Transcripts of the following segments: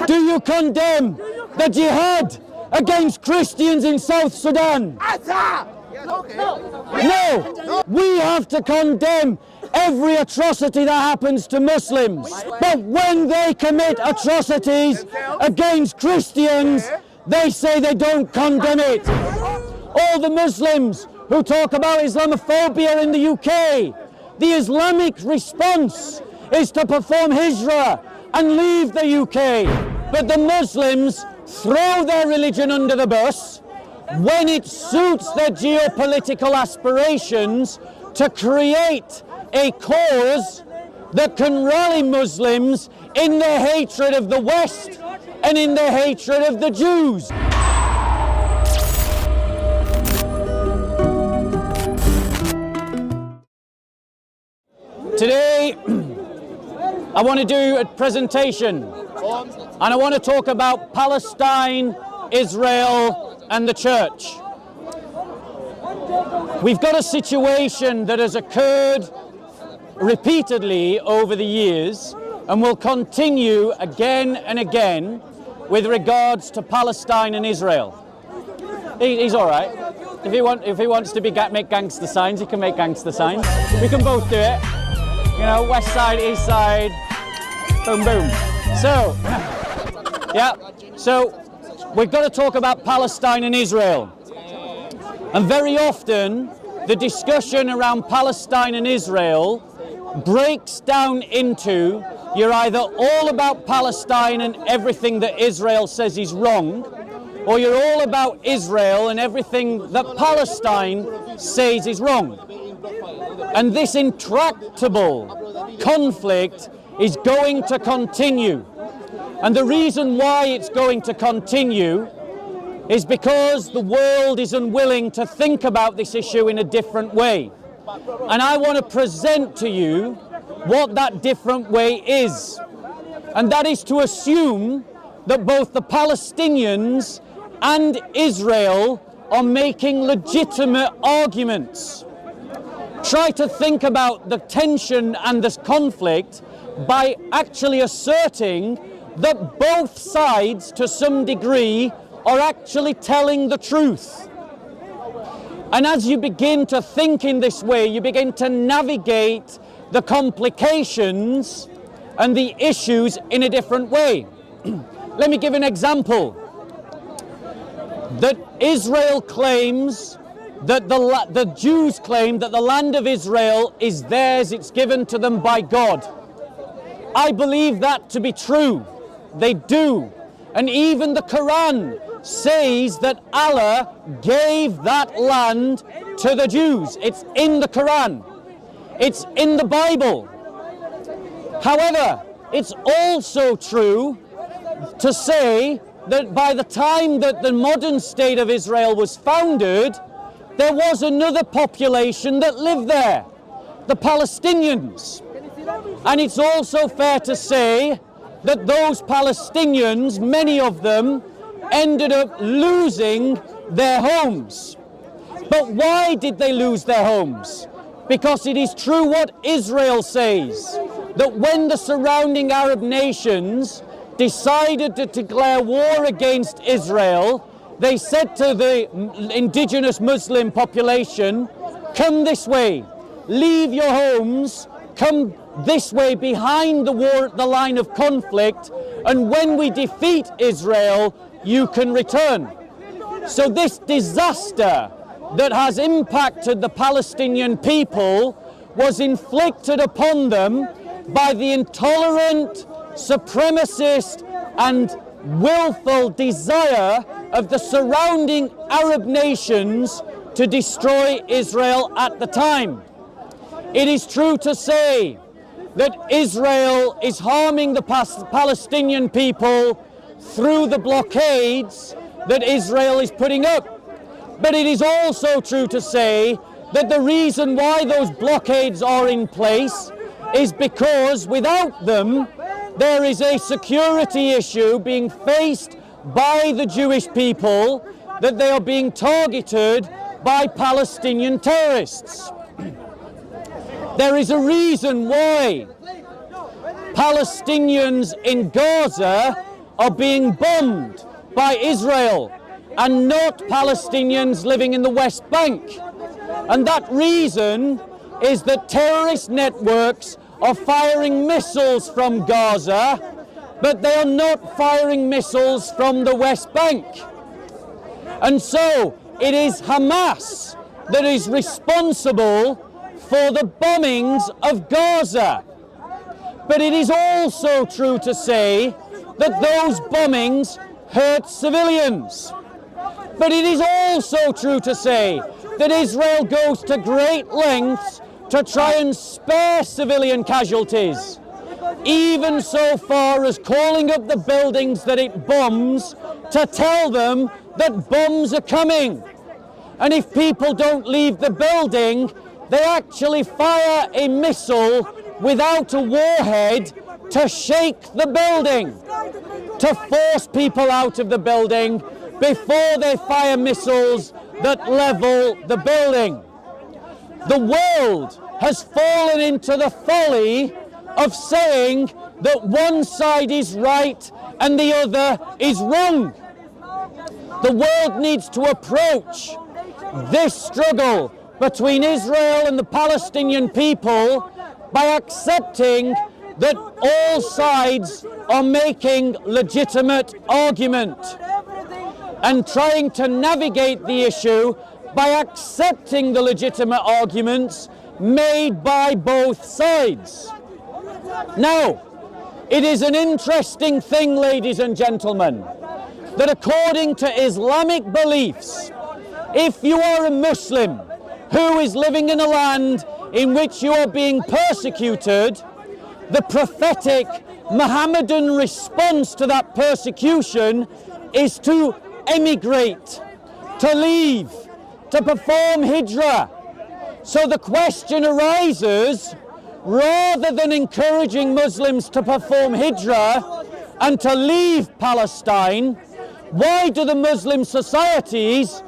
Do you condemn the jihad against Christians in South Sudan? No. We have to condemn every atrocity that happens to Muslims. But when they commit atrocities against Christians, they say they don't condemn it. All the Muslims who talk about Islamophobia in the UK, the Islamic response is to perform hijrah and leave the UK. But the Muslims throw their religion under the bus when it suits their geopolitical aspirations to create a cause that can rally Muslims in their hatred of the West and in their hatred of the Jews. Today, I want to do a presentation, and I want to talk about Palestine, Israel, and the church. We've got a situation that has occurred repeatedly over the years and will continue again and again with regards to Palestine and Israel. He's all right. If he wants to make gangster signs, he can make gangster signs. We can both do it. You know, west side, east side, boom, boom. So, yeah, so we've got to talk about Palestine and Israel. And very often, the discussion around Palestine and Israel breaks down into you're either all about Palestine and everything that Israel says is wrong, or you're all about Israel and everything that Palestine says is wrong. And this intractable conflict is going to continue. And the reason why it's going to continue is because the world is unwilling to think about this issue in a different way. And I want to present to you what that different way is. And that is to assume that both the Palestinians and Israel are making legitimate arguments. Try to think about the tension and this conflict by actually asserting that both sides, to some degree, are actually telling the truth. And as you begin to think in this way, you begin to navigate the complications and the issues in a different way. Let me give an example. That Israel claims that the Jews claim that the land of Israel is theirs, it's given to them by God. I believe that to be true. They do. And even the Quran says that Allah gave that land to the Jews. It's in the Quran. It's in the Bible. However, it's also true to say that by the time that the modern state of Israel was founded, there was another population that lived there, the Palestinians. And it's also fair to say that those Palestinians, many of them, ended up losing their homes. But why did they lose their homes? Because it is true what Israel says, that when the surrounding Arab nations decided to declare war against Israel, they said to the indigenous Muslim population, come this way, leave your homes, come this way behind the line of conflict, and when we defeat Israel, you can return. So this disaster that has impacted the Palestinian people was inflicted upon them by the intolerant, supremacist, and willful desire of the surrounding Arab nations to destroy Israel at the time. It is true to say that Israel is harming the Palestinian people through the blockades that Israel is putting up. But it is also true to say that the reason why those blockades are in place is because without them, there is a security issue being faced by the Jewish people, that they are being targeted by Palestinian terrorists. There is a reason why Palestinians in Gaza are being bombed by Israel and not Palestinians living in the West Bank. And that reason is that terrorist networks are firing missiles from Gaza, but they are not firing missiles from the West Bank. And so it is Hamas that is responsible for the bombings of Gaza. But it is also true to say that those bombings hurt civilians. But it is also true to say that Israel goes to great lengths to try and spare civilian casualties, even so far as calling up the buildings that it bombs to tell them that bombs are coming. And if people don't leave the building, they actually fire a missile without a warhead to shake the building, to force people out of the building before they fire missiles that level the building. The world has fallen into the folly of saying that one side is right and the other is wrong. The world needs to approach this struggle between Israel and the Palestinian people by accepting that all sides are making legitimate argument and trying to navigate the issue by accepting the legitimate arguments made by both sides. Now, it is an interesting thing, ladies and gentlemen, that according to Islamic beliefs, if you are a Muslim who is living in a land in which you are being persecuted, the prophetic Mohammedan response to that persecution is to emigrate, to leave, to perform hijrah. So the question arises, rather than encouraging Muslims to perform hijrah and to leave Palestine, why do the Muslim societies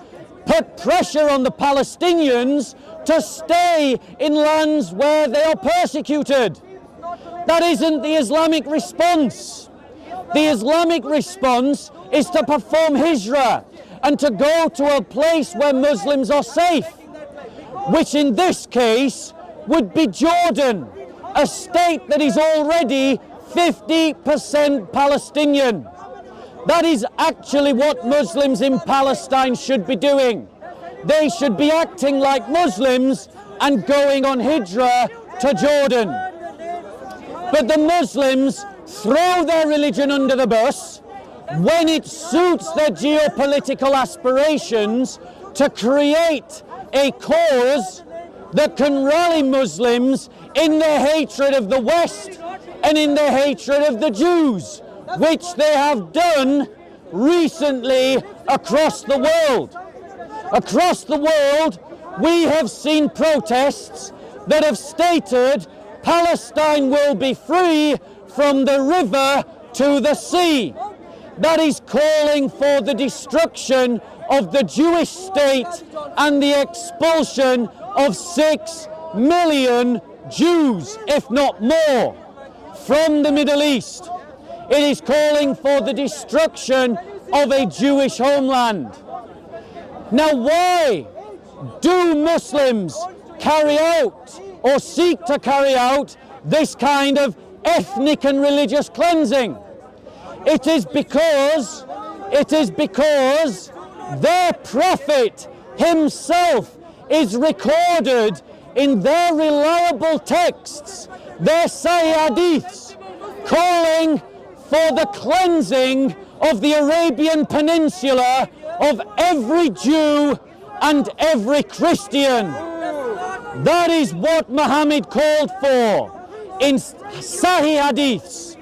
put pressure on the Palestinians to stay in lands where they are persecuted? That isn't the Islamic response. The Islamic response is to perform hijrah and to go to a place where Muslims are safe, which in this case would be Jordan, a state that is already 50% Palestinian. That is actually what Muslims in Palestine should be doing. They should be acting like Muslims and going on hijrah to Jordan. But the Muslims throw their religion under the bus when it suits their geopolitical aspirations to create a cause that can rally Muslims in their hatred of the West and in their hatred of the Jews, which they have done recently across the world. Across the world, we have seen protests that have stated Palestine will be free from the river to the sea. That is calling for the destruction of the Jewish state and the expulsion of 6 million Jews, if not more, from the Middle East. It is calling for the destruction of a Jewish homeland. Now, why do Muslims carry out or seek to carry out this kind of ethnic and religious cleansing? It is because their prophet himself is recorded in their reliable texts, their Sahih hadiths, calling for the cleansing of the Arabian Peninsula of every Jew and every Christian. That is what Muhammad called for in Sahih hadiths.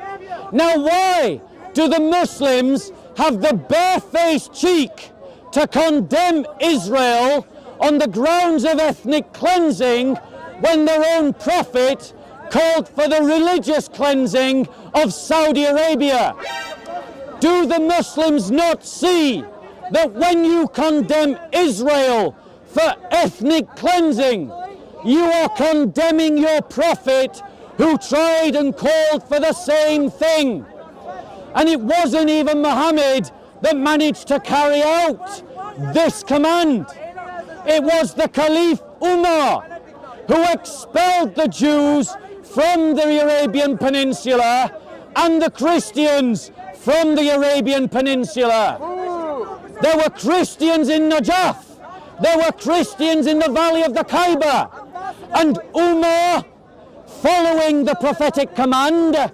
Now, why do the Muslims have the barefaced cheek to condemn Israel on the grounds of ethnic cleansing when their own prophet called for the religious cleansing of Saudi Arabia? Do the Muslims not see that when you condemn Israel for ethnic cleansing, you are condemning your prophet who tried and called for the same thing? And it wasn't even Muhammad that managed to carry out this command. It was the Caliph Umar who expelled the Jews from the Arabian Peninsula and the Christians from the Arabian Peninsula. There were Christians in Najaf. There were Christians in the valley of the Khyber. And Umar, following the prophetic command,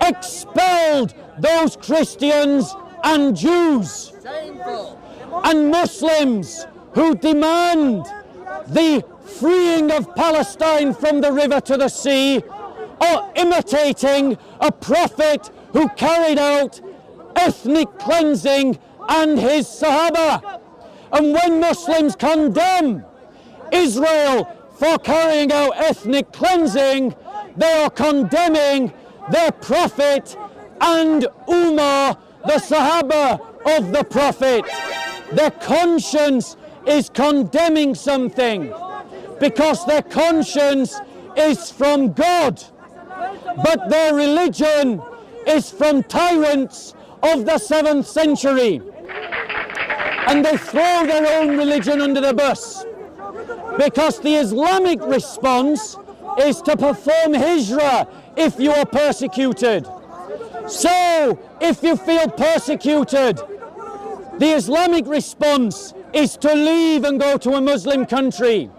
expelled those Christians and Jews. And Muslims who demand the freeing of Palestine from the river to the sea are imitating a prophet who carried out ethnic cleansing and his Sahaba. And when Muslims condemn Israel for carrying out ethnic cleansing, they are condemning their prophet and Umar, the Sahaba of the prophet. Their conscience is condemning something because their conscience is from God, but their religion is from tyrants of the 7th century. And they throw their own religion under the bus because the Islamic response is to perform hijrah if you are persecuted. So, if you feel persecuted, the Islamic response is to leave and go to a Muslim country.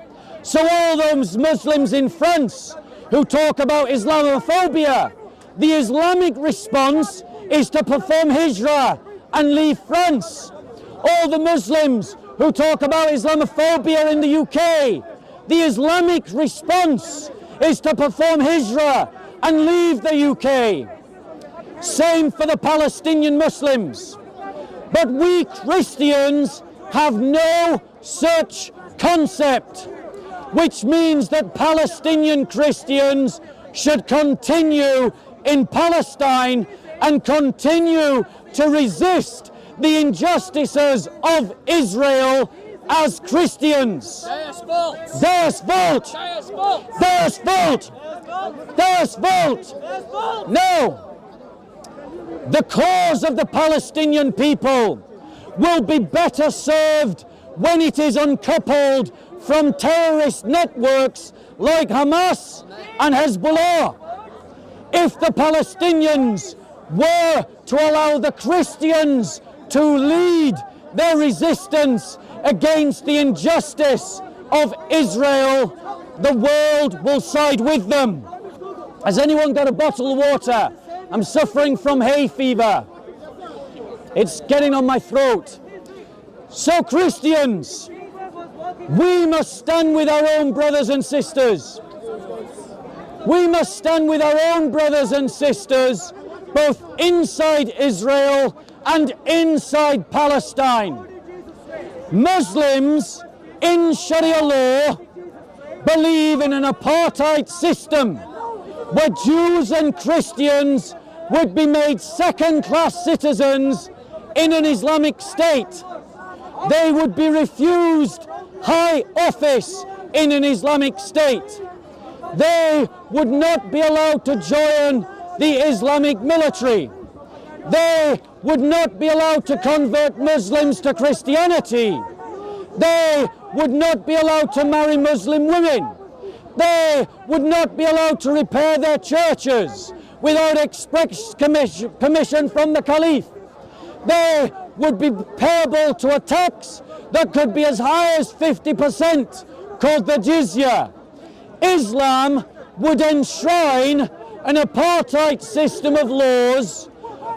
So all those Muslims in France who talk about Islamophobia, the Islamic response is to perform hijrah and leave France. All the Muslims who talk about Islamophobia in the UK, the Islamic response is to perform hijrah and leave the UK. Same for the Palestinian Muslims. But we Christians have no such concept, which means that Palestinian Christians should continue in Palestine and continue to resist the injustices of Israel as Christians. Das Volk! Das Volk! Das Volk! Das Volk! Das Volk! No! The cause of the Palestinian people will be better served when it is uncoupled from terrorist networks like Hamas and Hezbollah. If the Palestinians were to allow the Christians to lead their resistance against the injustice of Israel, the world will side with them. Has anyone got a bottle of water? I'm suffering from hay fever. It's getting on my throat. So Christians, we must stand with our own brothers and sisters. We must stand with our own brothers and sisters, both inside Israel and inside Palestine. Muslims in Sharia law believe in an apartheid system where Jews and Christians would be made second-class citizens in an Islamic state. They would be refused high office in an Islamic state. They would not be allowed to join the Islamic military. They would not be allowed to convert Muslims to Christianity. They would not be allowed to marry Muslim women. They would not be allowed to repair their churches without express permission from the Caliph. They would be payable to a tax that could be as high as 50%, called the jizya. Islam would enshrine an apartheid system of laws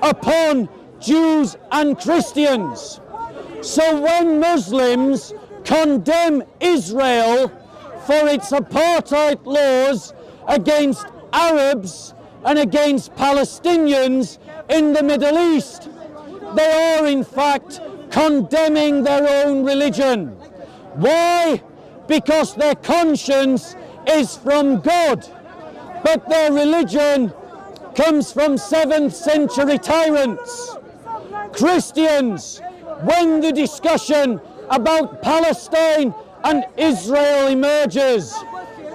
upon Jews and Christians. So when Muslims condemn Israel for its apartheid laws against Arabs and against Palestinians in the Middle East, they are in fact condemning their own religion. Why? Because their conscience is from God, but their religion comes from 7th century tyrants. Christians, when the discussion about Palestine and Israel emerges,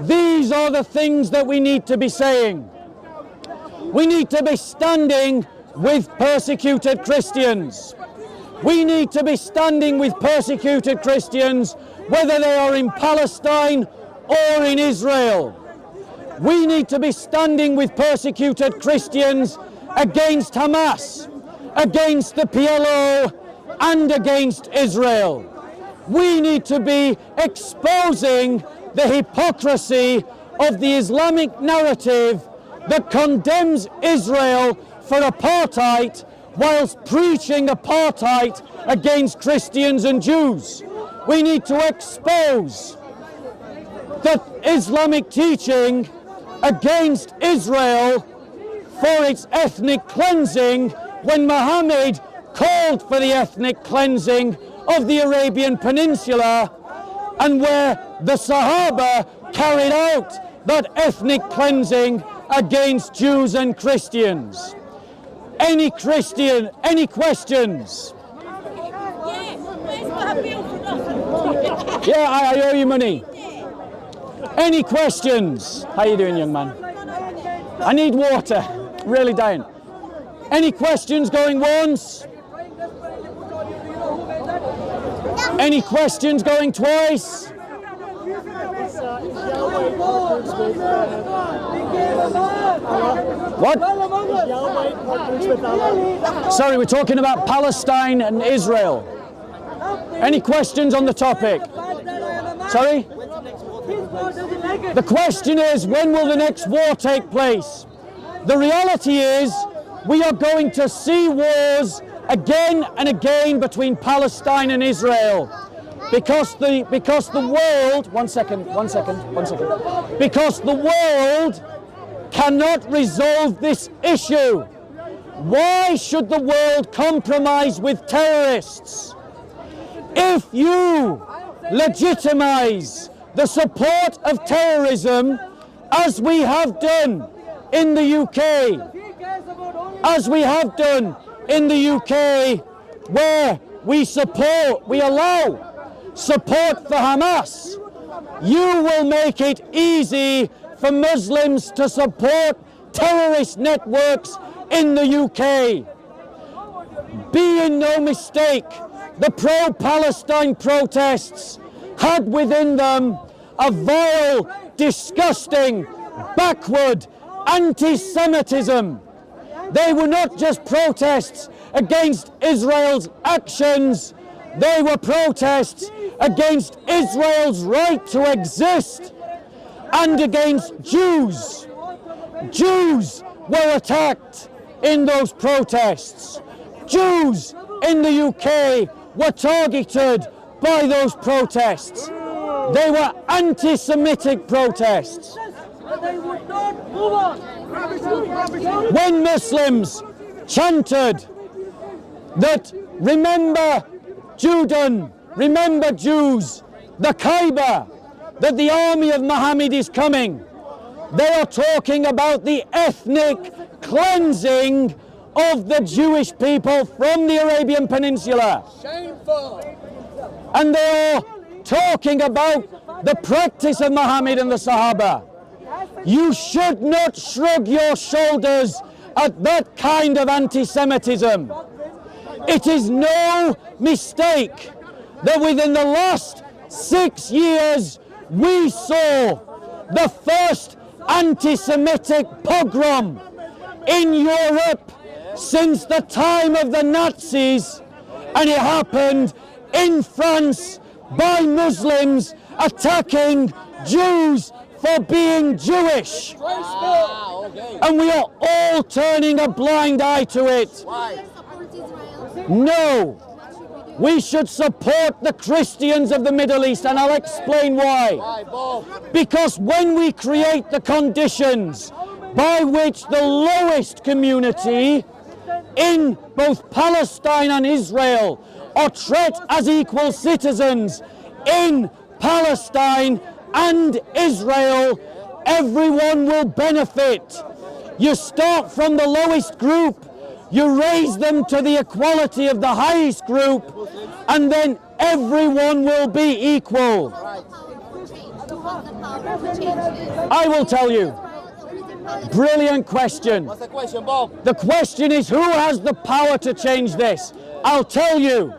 these are the things that we need to be saying. We need to be standing with persecuted Christians. We need to be standing with persecuted Christians, whether they are in Palestine or in Israel. We need to be standing with persecuted Christians against Hamas, against the PLO, and against Israel. We need to be exposing the hypocrisy of the Islamic narrative that condemns Israel for apartheid whilst preaching apartheid against Christians and Jews. We need to expose the Islamic teaching against Israel for its ethnic cleansing when Muhammad called for the ethnic cleansing of the Arabian Peninsula, and where the Sahaba carried out that ethnic cleansing against Jews and Christians. Any questions? Yeah, I owe you money. Any questions? How you doing, young man? I need water. Really dying. Any questions going once? Any questions going twice? What? Sorry, we're talking about Palestine and Israel. Any questions on the topic? Sorry? The question is, when will the next war take place? The reality is, we are going to see wars again and again between Palestine and Israel, because the world, because the world cannot resolve this issue. Why should the world compromise with terrorists? If you legitimize the support of terrorism, as we have done in the UK, where we allow support for Hamas, you will make it easy for Muslims to support terrorist networks in the UK. Be in no mistake, the pro-Palestine protests had within them a vile, disgusting, backward anti-Semitism. They were not just protests against Israel's actions, they were protests against Israel's right to exist and against Jews. Jews were attacked in those protests. Jews in the UK were targeted by those protests. They were anti-Semitic protests. When Muslims chanted that remember Judan, remember Jews, the Kaaba, that the army of Muhammad is coming, they are talking about the ethnic cleansing of the Jewish people from the Arabian Peninsula. Shameful. And they are talking about the practice of Muhammad and the Sahaba. You should not shrug your shoulders at that kind of anti-Semitism. It is no mistake that within the last 6 years we saw the first anti-Semitic pogrom in Europe since the time of the Nazis, and it happened in France by Muslims attacking Jews for being Jewish. And we are all turning a blind eye to it. No, we should support the Christians of the Middle East, and I'll explain why. Because when we create the conditions by which the lowest community in both Palestine and Israel are treated as equal citizens in Palestine and Israel, everyone will benefit. You start from the lowest group, you raise them to the equality of the highest group, and then everyone will be equal. I will tell you. Brilliant question. What's the question, Bob? The question is, who has the power to change this? I'll tell you.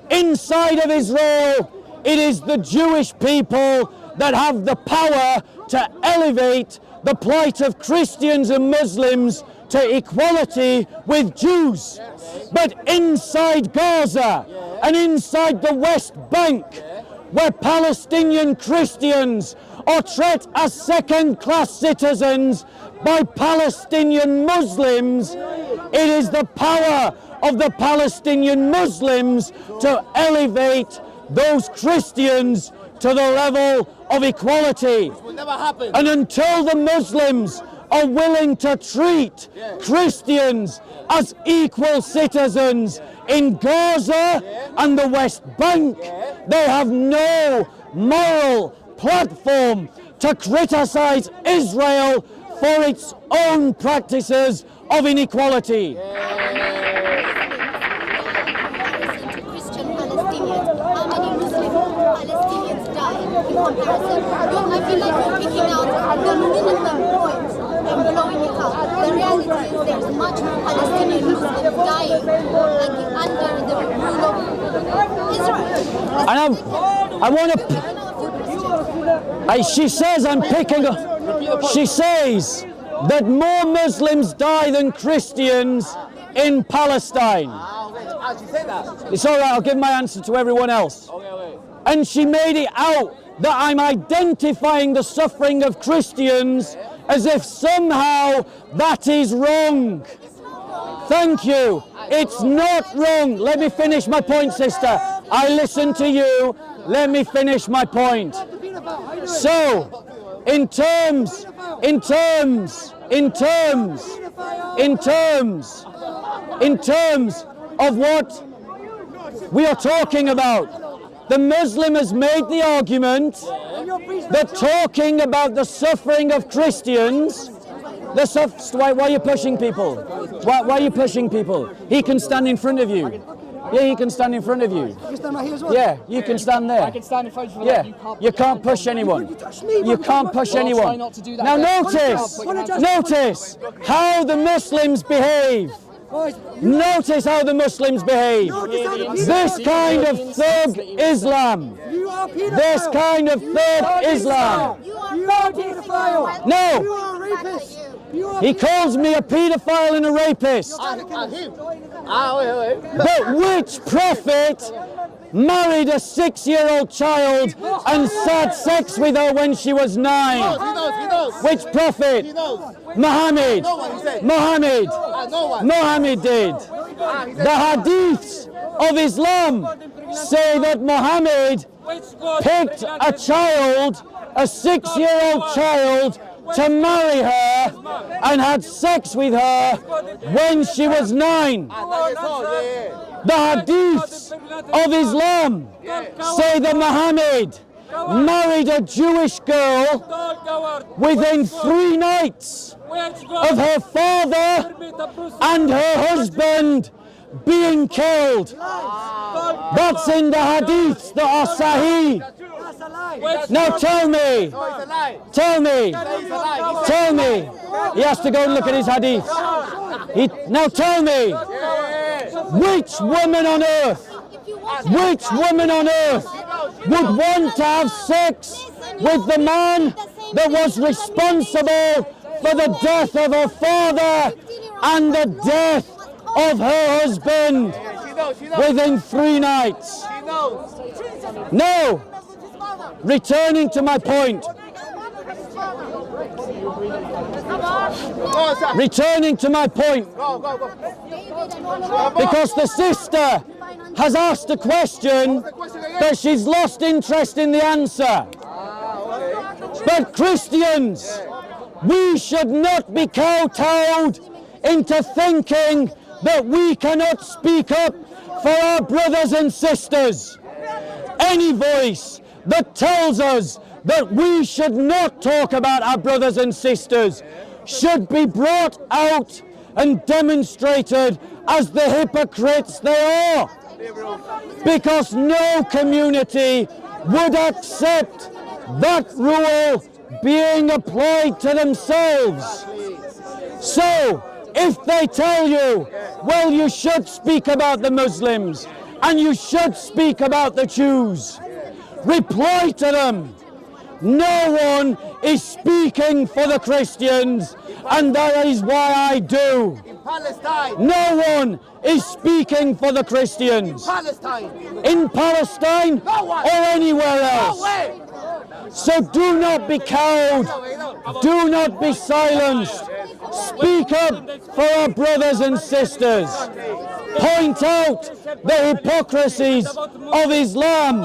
Inside of Israel, it is the Jewish people that have the power to elevate the plight of Christians and Muslims to equality with Jews. But inside Gaza and inside the West Bank, where Palestinian Christians are treated as second-class citizens by Palestinian Muslims, it is the power of the Palestinian Muslims to elevate those Christians to the level of equality. Will never happen. And until the Muslims are willing to treat Christians as equal citizens in Gaza and the West Bank, they have no moral platform to criticize Israel for its own practices of inequality. Christian Palestinians, how many Muslim Palestinians died in comparison? I feel like you're picking out the minimum point and blowing it up. The reality is there's much more Palestinian Muslims dying under the rule of Israel. And I want to. She says I'm picking up. She says that more Muslims die than Christians in Palestine. She said that. It's all right, I'll give my answer to everyone else. Okay. And she made it out that I'm identifying the suffering of Christians as if somehow that is wrong. Thank you. It's not wrong. Let me finish my point, sister. I listened to you. Let me finish my point. So, in terms of what we are talking about, the Muslim has made the argument that talking about the suffering of Christians, why are you pushing people? Why are you pushing people? He can stand in front of you. Yeah, he can stand in front of you. I can stand right here as well. Yeah, you can stand there. I can stand in front of you. Yeah, you can't push anyone. You can't push anyone. Now notice how the Muslims behave. Notice how the Muslims behave. This kind of thug Islam. This kind of thug Islam. You are a pedophile. No. You are a rapist. He calls me a paedophile and a rapist. But which prophet married a 6-year-old child and had sex with her when she was 9? He knows. Which prophet? He knows. Muhammad. No one, he said. Muhammad. No one. Muhammad did. The hadiths of Islam say that Muhammad picked a child, a 6-year-old child, to marry her and had sex with her when she was 9. The hadiths of Islam say that Muhammad married a Jewish girl within 3 nights of her father and her husband being killed. That's in the hadiths that are sahih. Now tell me, he has to go and look at his hadith. Now tell me, which woman on earth would want to have sex with the man that was responsible for the death of her father and the death of her husband within 3 nights? No. Returning to my point. Because the sister has asked a question, but she's lost interest in the answer. But Christians, we should not be kowtowed into thinking that we cannot speak up for our brothers and sisters. Any voice that tells us that we should not talk about our brothers and sisters should be brought out and demonstrated as the hypocrites they are. Because no community would accept that rule being applied to themselves. So, if they tell you, well, you should speak about the Muslims and you should speak about the Jews, reply to them. No one is speaking for the Christians, and that is why I do. In Palestine. No one is speaking for the Christians. Palestine. In Palestine No one. or anywhere No else. way. So do not be cowed. Do not be silenced. Speak up for our brothers and sisters. Point out the hypocrisies of Islam,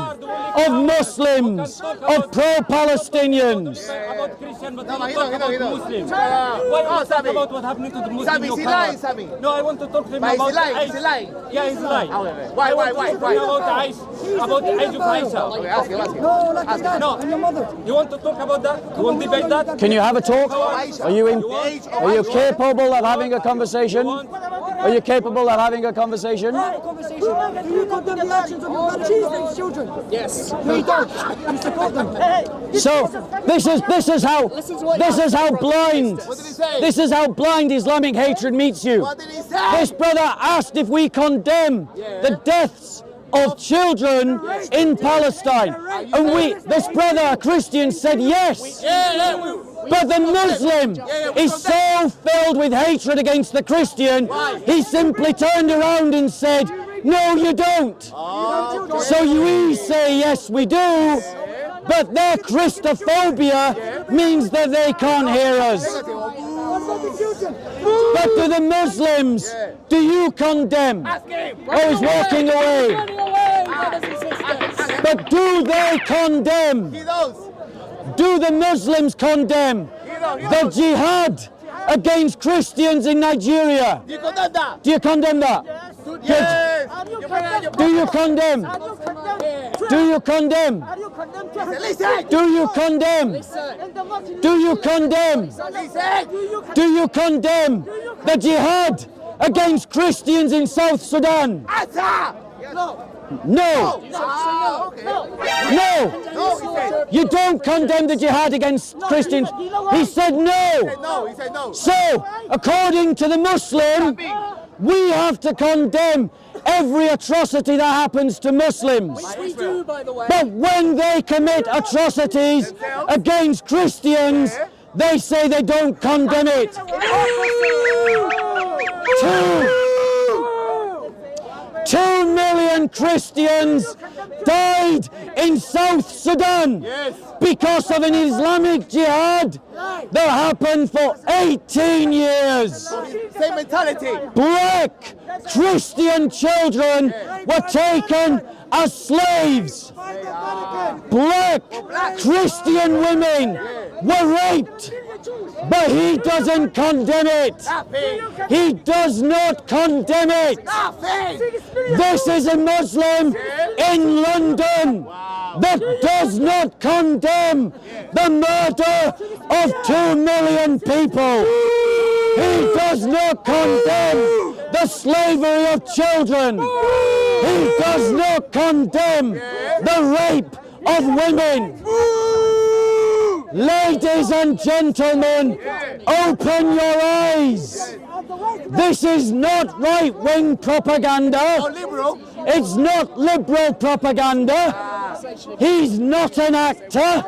of Muslims, of pro-Palestinians. About Christian, but No, not he talk don't, about he don't. Muslims. No, Why no, you talk Sami. about what happened to the Muslims? Sami, in is he your lying, camera? Sami? No, I want to talk to him But is he about lying? Aisha. Is he lying? Yeah, he's lying. Why? I want to talk to him about Aisha. About the age of Aisha. Okay, ask him, ask him. No, like your dad No. and your mother. You want to talk about that? You want to debate that? Can you have a talk? Are you in? Are you capable of having a conversation? Are you capable of having a conversation? Have a conversation. Do you condemn the actions of your Palestinian children? Yes. No, you don't. You support them. So this is how blind What did he say? this is how blind Islamic hatred meets you. What did he say? This brother asked if we condemn the deaths of children in Palestine, and this brother, a Christian, said yes. But the Muslim is so filled with hatred against the Christian, he simply turned around and said, no, you don't. So we say, yes, we do, but their Christophobia means that they can't hear us. But to the Muslims, do you condemn? Oh, he's walking away. But do they condemn? He knows. Do the Muslims condemn the jihad against Christians in Nigeria? You condemn that? Do you condemn that? Yes. Do you condemn? Do you condemn? Listen. Do you condemn? Do you condemn? Listen. Do you condemn the jihad against Christians in South Sudan? Answer. No. Okay. No. No, he said. You don't condemn the jihad against Christians. He said no. No, he said no. So, according to the Muslim, we have to condemn every atrocity that happens to Muslims. We do, by the way. But when they commit atrocities against Christians, they say they don't condemn it. 2 million Christians died in South Sudan because of an Islamic jihad that happened for 18 years. Same mentality. Black Christian children were taken as slaves. Black Christian women were raped. But he doesn't condemn it. He does not condemn it. This is a Muslim in London that does not condemn the murder of 2 million people. He does not condemn the slavery of children. He does not condemn the rape of women. Ladies and gentlemen, open your eyes. This is not right-wing propaganda. It's not liberal propaganda. He's not an actor.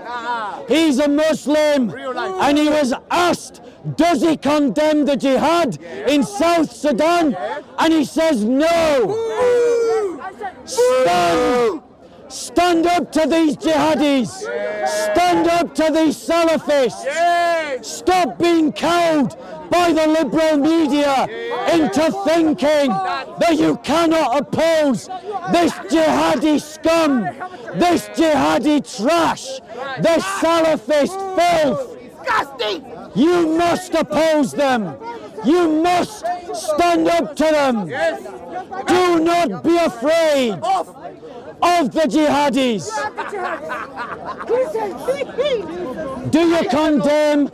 He's a Muslim. And he was asked, does he condemn the jihad in South Sudan? And he says no. Stand up to these jihadis. Stand up to these Salafists. Stop being cowed by the liberal media into thinking that you cannot oppose this jihadi scum, this jihadi trash, this Salafist filth. You must oppose them. You must stand up to them. Do not be afraid of the jihadis. Do you condemn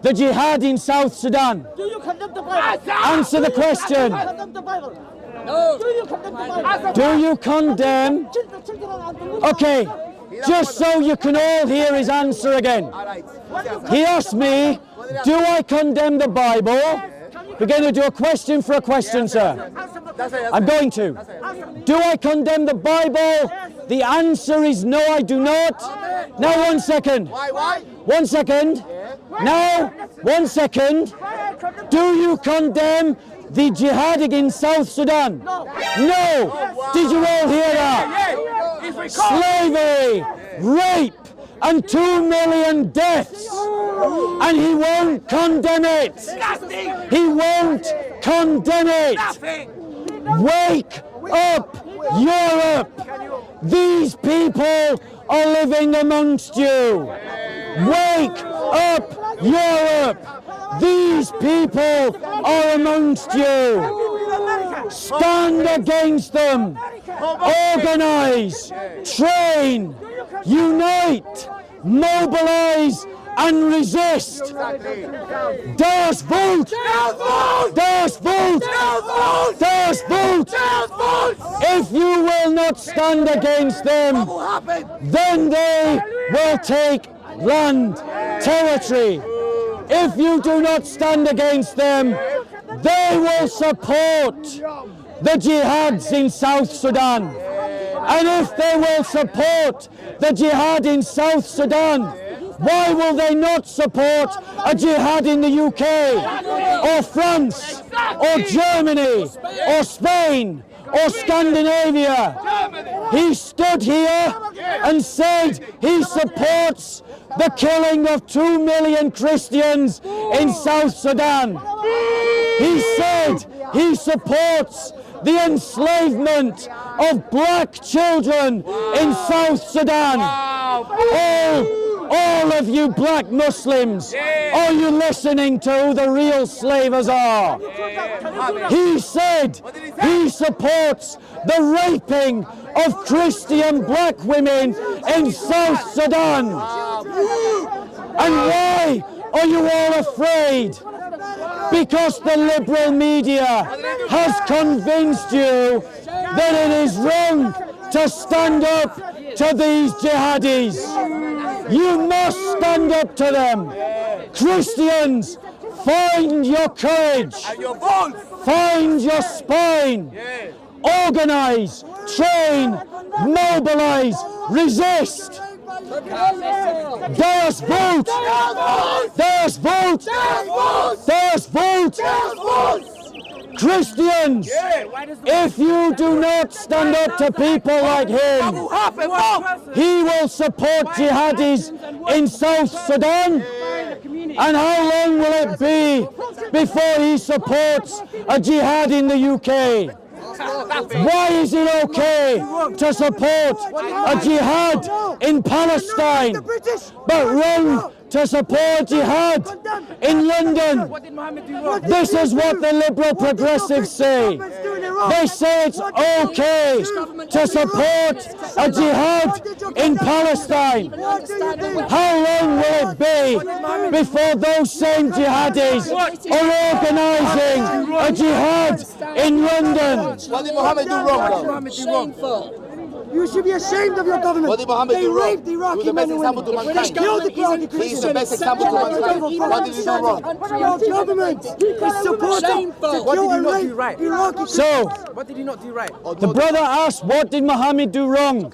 the jihad in South Sudan? Do you condemn the Bible? Answer the question. Do you condemn the Bible? No. Do you condemn the Bible? Do you condemn? The children are the Muslims. Okay, just so you can all hear his answer again. All right. He asked me, do I condemn the Bible? We're going to do a question for a question, sir. That's it. I'm going to. Do I condemn the Bible? The answer is no, I do not. Now, 1 second. Why? 1 second. Now, 1 second. Do you condemn the jihad in South Sudan? No. Did you all hear that? Slavery, rape, and 2 million deaths. And he won't condemn it. He won't condemn it. Wake up, Europe. These people are living amongst you. Wake up, Europe. These people are amongst you. Stand against them. Organize, train, unite, mobilize, and resist. Das Volt! Das Volt! Das Volt! If you will not stand against them, then they will take land, territory. If you do not stand against them, they will support the jihads in South Sudan. And if they will support the jihad in South Sudan, why will they not support a jihad in the UK, or France, or Germany, or Spain, or Scandinavia? He stood here and said he supports the killing of 2 million Christians in South Sudan. He said he supports the enslavement of black children in South Sudan. All of you black Muslims, are you listening to who the real slavers are? He said he supports the raping of Christian black women in South Sudan. And why are you all afraid? Because the liberal media has convinced you that it is wrong to stand up to these jihadis. You must stand up to them. Christians, find your courage. Find your spine. Organize, train, mobilize, resist. Das Volt! Das Volt! Das Volt! Christians, if you do not stand up to people like him, he will support jihadis in South Sudan. And how long will it be before he supports a jihad in the UK? Why is it okay to support a jihad in Palestine, but wrong to support jihad in London? This is what the liberal progressives say. They say it's okay to support a jihad in Palestine. How long will it be before those same jihadis are organising a jihad in London? What did Muhammad do wrong, though? You should be ashamed of your government. What did Muhammad They do wrong? raped Iraqi men and women. British Killed the Iraqi He's the Christians. best example to mankind. What did he do wrong? Your government is supporting to kill and rape Iraqi Christians. So, What did he not do right? the brother asked, what did Muhammad do wrong?